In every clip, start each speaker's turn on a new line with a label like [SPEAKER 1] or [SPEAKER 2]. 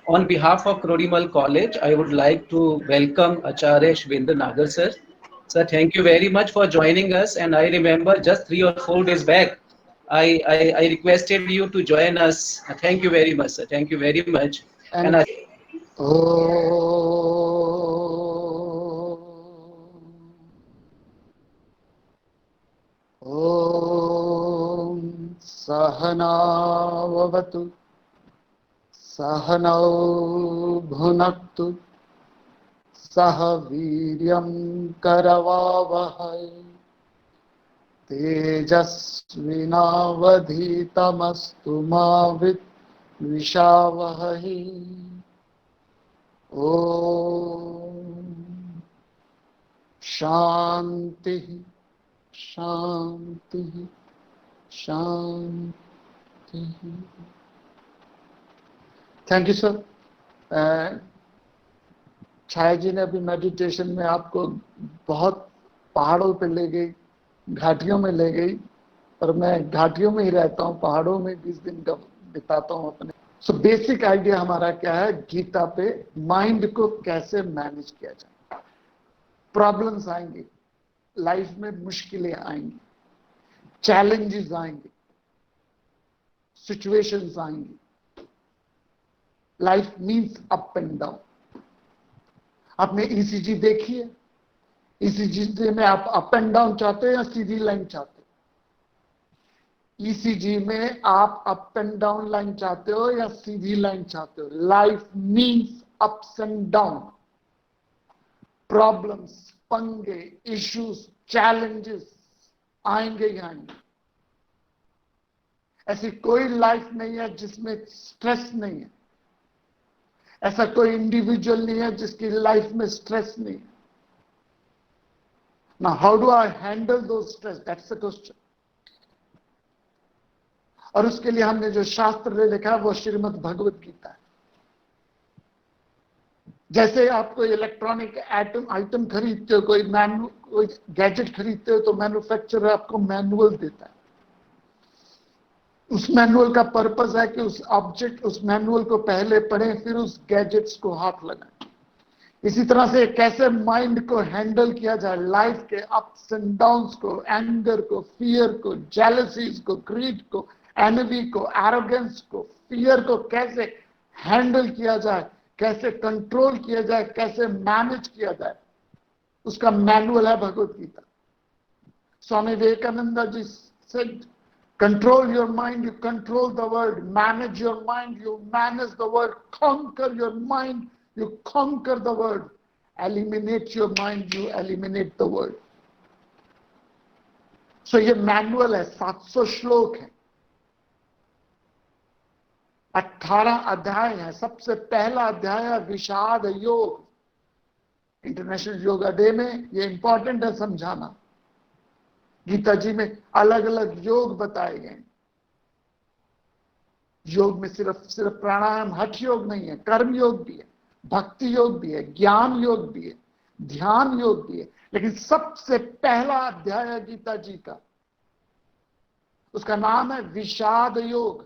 [SPEAKER 1] On behalf of Krodimal College, I would like to welcome Acharya Shvendra Nagar sir. Sir, thank you very much for joining us. And I remember just 3 or 4 days back, I requested you to join us. Thank you very much, sir. Thank you very much. And
[SPEAKER 2] And ॐ सहनावतु सहनौ भुनक्तु सह वीर्यं करवावहै तेजस्विनावधीतमस्तु मा विद्विषावहै ॐ शांति शांति शांति। Thank you sir. Chhaya ji ने अभी मेडिटेशन में आपको बहुत पहाड़ों पे ले गई, घाटियों में ले गई, और मैं घाटियों में ही रहता हूँ, पहाड़ों में 20 दिन का बिताता हूँ अपने। सो बेसिक आइडिया हमारा क्या है, गीता पे माइंड को कैसे मैनेज किया जाए। प्रॉब्लम्स आएंगे लाइफ में, मुश्किलें आएंगी, चैलेंजेस आएंगे, सिचुएशंस आएंगी। Life means up and down. आपने ईसीजी देखी है? ईसीजी में आप अप एंड डाउन चाहते हो या सीधी लाइन चाहते हो? ईसीजी में आप अप एंड डाउन लाइन चाहते हो या सीधी लाइन चाहते हो? Life means ups and down. Problems, पंगे, इश्यूज, चैलेंजेस आएंगे ही आएंगे। ऐसी कोई लाइफ नहीं है जिसमें स्ट्रेस नहीं है। ऐसा कोई इंडिविजुअल नहीं है जिसकी लाइफ में स्ट्रेस नहीं है। Now, how do I handle those stress? That's the question. और उसके लिए हमने जो शास्त्र लिखा है वो श्रीमद् भगवत गीता है। जैसे आप कोई इलेक्ट्रॉनिक आइटम खरीदते हो, कोई गैजेट खरीदते हो, तो मैन्युफैक्चरर आपको मैनुअल देता है। उस मैनुअल का पर्पस है कि उस मैनुअल को पहले पढ़ें, फिर उस गैजेट्स को हाथ लगाएं। इसी तरह से कैसे माइंड को हैंडल किया जाए, लाइफ के अप्स एंड डाउन्स को, एंगर को, फियर को, जेलसीज को, ग्रीड को, एनवी को, एरोगेंस को, फियर को कैसे हैंडल किया जाए, कैसे कंट्रोल किया जाए, कैसे मैनेज किया जाए, उसका मैनुअल है Bhagavad Gita. Swami Vivekananda ji said, control your mind, you control the world. Manage your mind, you manage the world. Conquer your mind, you conquer the world. Eliminate your mind, you eliminate the world. So ये manual है, 700 श्लोक है, 18 अध्याय है। सबसे पहला अध्याय है विषाद योग। इंटरनेशनल योगा डे में ये इंपॉर्टेंट है समझाना। गीता जी में अलग अलग योग बताए गए। योग में सिर्फ प्राणायाम, हठ योग नहीं है, कर्म योग भी है, भक्ति योग भी है, ज्ञान योग भी है, ध्यान योग भी है। लेकिन सबसे पहला अध्याय है गीता जी का, उसका नाम है विषाद योग,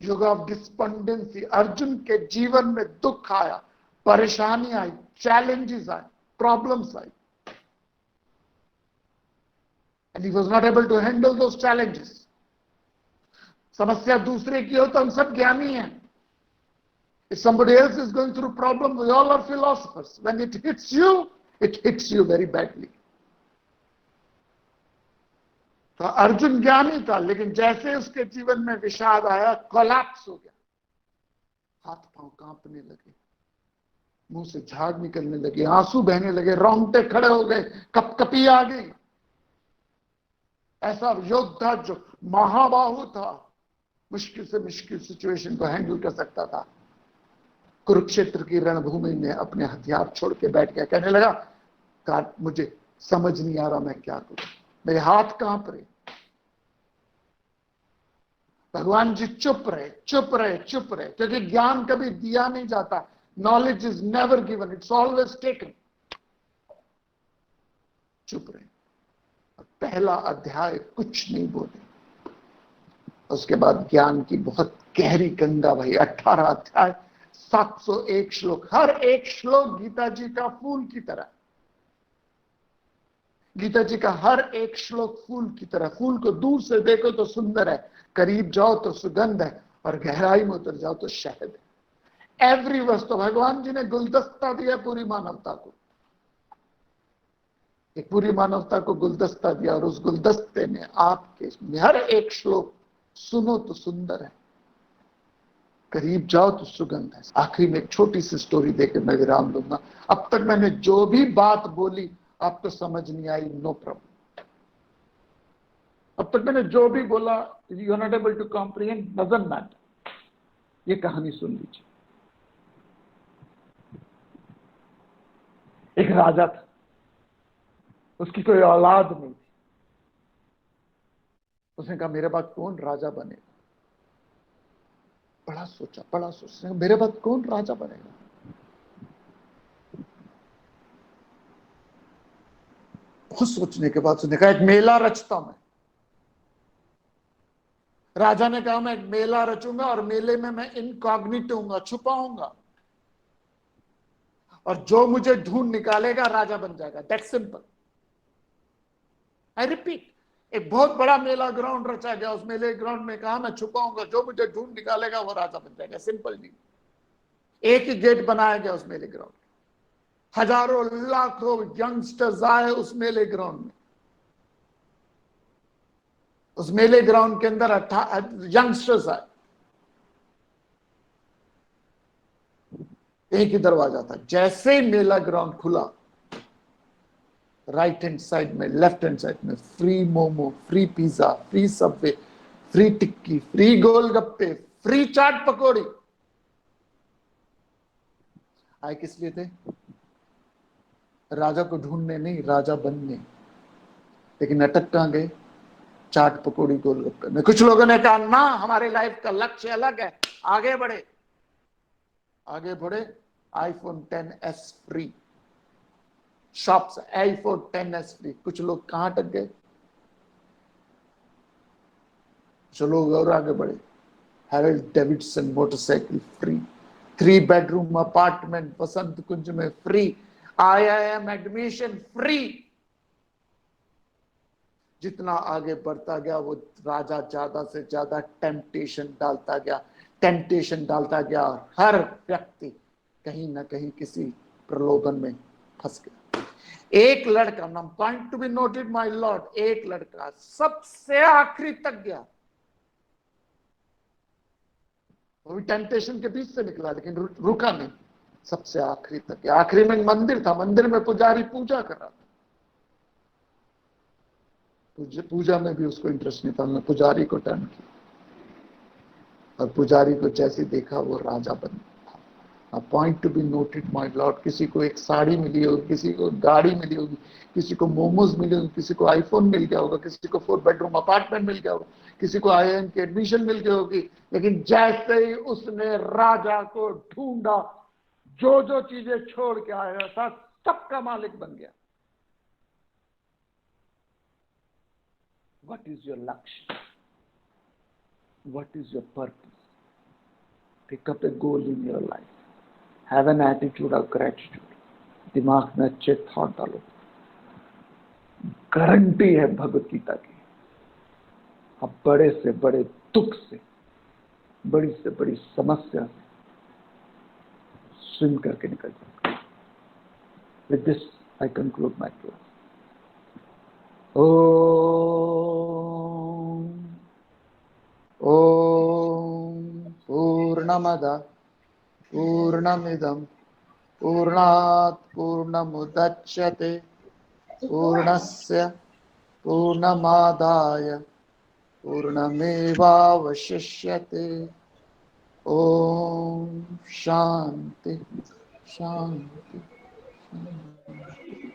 [SPEAKER 2] योग ऑफ डिस्पेंडेंसी। अर्जुन के जीवन में दुख आया, परेशानी आई, चैलेंजेस आए, problems I, and he was not able to handle those challenges. समस्या दूसरे की हो तो हम सब ज्ञानी हैं। If somebody else is going through problem, we all are philosophers. When it hits you very badly. तो अर्जुन ज्ञानी था, लेकिन जैसे उसके जीवन में विषाद आया, कोलैप्स हो गया, हाथ पांव कांपने लगे, मुंह से झाग निकलने लगे, आंसू बहने लगे, रोंगटे खड़े हो गए, कपकपी आ गई। ऐसा योद्धा जो महाबाहु था, मुश्किल से मुश्किल सिचुएशन को हैंडल कर सकता था, कुरुक्षेत्र की रणभूमि में अपने हथियार छोड़ के बैठ गया। कहने लगा, मुझे समझ नहीं आ रहा मैं क्या करूं, मेरे हाथ कांप रहे। भगवान जी चुप रहे, चुप रहे, चुप रहे, क्योंकि ज्ञान कभी दिया नहीं जाता। Knowledge is never given, it's always taken. चुप रहे। पहला अध्याय कुछ नहीं बोले, उसके बाद ज्ञान की बहुत गहरी गंगा भाई, 18 अध्याय, 701 श्लोक, हर एक श्लोक गीता जी का फूल की तरह। गीता जी का हर एक श्लोक फूल की तरह। फूल को दूर से देखो तो सुंदर है, करीब जाओ तो सुगंध है, और गहराई में उतर जाओ तो शहद है। एवरी वस्तु भगवान जी ने गुलदस्ता दिया पूरी मानवता को, एक पूरी मानवता को गुलदस्ता दिया, और उस गुलदस्ते में आपके हर एक श्लोक सुनो तो सुंदर है, करीब जाओ तो सुगंध है। आखिरी में एक छोटी सी स्टोरी देकर मैं विराम लूंगा। अब तक मैंने जो भी बात बोली आपको समझ नहीं आई, नो प्रॉब्लम। अब तक मैंने जो भी बोला, you are not able to comprehend, doesn't matter. ये कहानी सुन लीजिए। एक राजा था, उसकी कोई औलाद नहीं थी। उसने कहा मेरे बाद कौन राजा बनेगा। बड़ा सोचा, मेरे बाद कौन राजा बनेगा। बहुत सोचने के बाद उसने कहा एक मेला रचता हूं मैं। राजा ने कहा मैं एक मेला रचूंगा, और मेले में मैं इनकॉग्निटो हूंगा, छुपाऊंगा, और जो मुझे ढूंढ निकालेगा राजा बन जाएगा। That simple. आई रिपीट, एक बहुत बड़ा मेला ग्राउंड रचा गया। उस मेले ग्राउंड में कहा मैं छुपाऊंगा, जो मुझे ढूंढ निकालेगा वो राजा बन जाएगा। सिंपल नहीं। एक ही गेट बनाया गया उस मेले ग्राउंड। हजारों लाखों यंगस्टर्स आए उस मेले ग्राउंड में। उस मेले ग्राउंड के अंदर यंगस्टर्स आए। एक ही दरवाजा था। जैसे ही मेला ग्राउंड खुला, राइट हैंड साइड में, लेफ्ट हैंड साइड में free momo, free pizza, free Subway, free tikki, free golgappe, free chaat pakodi. आए किस लिए थे? राजा को ढूंढने नहीं, राजा बनने। लेकिन अटक कहां गए? चाट पकौड़ी गोलगप्पे में। कुछ लोगों ने कहा ना, हमारे लाइफ का लक्ष्य अलग है, आगे बढ़े। आगे बढ़े, iPhone 10s free, shops iPhone 10s free. कुछ लोग कहां अटक गए? कुछ लोग और आगे बढ़े, Harley Davidson motorcycle free, 3 bedroom apartment Vasant Kunj में फ्री, IIM एडमिशन फ्री। जितना आगे बढ़ता गया वो राजा ज्यादा से ज्यादा टेम्पटेशन डालता गया, और हर व्यक्ति कहीं ना कहीं किसी प्रलोभन में फंस गया। एक लड़का, नाम point to be noted my Lord, एक लड़का सबसे आखिरी तक गया। वो भी टेम्पटेशन के बीच से निकला, लेकिन रुका नहीं, सबसे आखिरी तक गया। आखिरी में मंदिर था, मंदिर में पुजारी पूजा कर रहा था। पूजा में भी उसको इंटरेस्ट नहीं था। उसने पुजारी को टर्न किया, और पुजारी को जैसे देखा वो राजा बन गया। Point to be noted my Lord, किसी को एक साड़ी मिली होगी, किसी को गाड़ी मिली होगी, किसी को मोमोज मिले होंगे, किसी को आईफोन मिल गया होगा, किसी को 4 बेडरूम अपार्टमेंट मिल गया होगा, किसी को IIM की एडमिशन मिल गई होगी। लेकिन जैसे ही उसने राजा को ढूंढा, जो जो चीजें छोड़ के आया था सबका मालिक बन गया। What is your lakshya? What is your purpose? Pick up a goal in your life. Have an attitude of gratitude. दिमाग में अच्छे थॉट डालो। गारंटी है भगवत गीता की, आप बड़े से बड़े दुख से, बड़ी से बड़ी समस्या से स्विम करके निकल जाओगे। With this, I conclude my class. ॐ पूर्णमदः पूर्णमिदं पूर्णात् पूर्णमुदच्यते पूर्णस्य पूर्णमादाय पूर्णमेवावशिष्यते। ॐ शान्ति शान्ति शान्ति।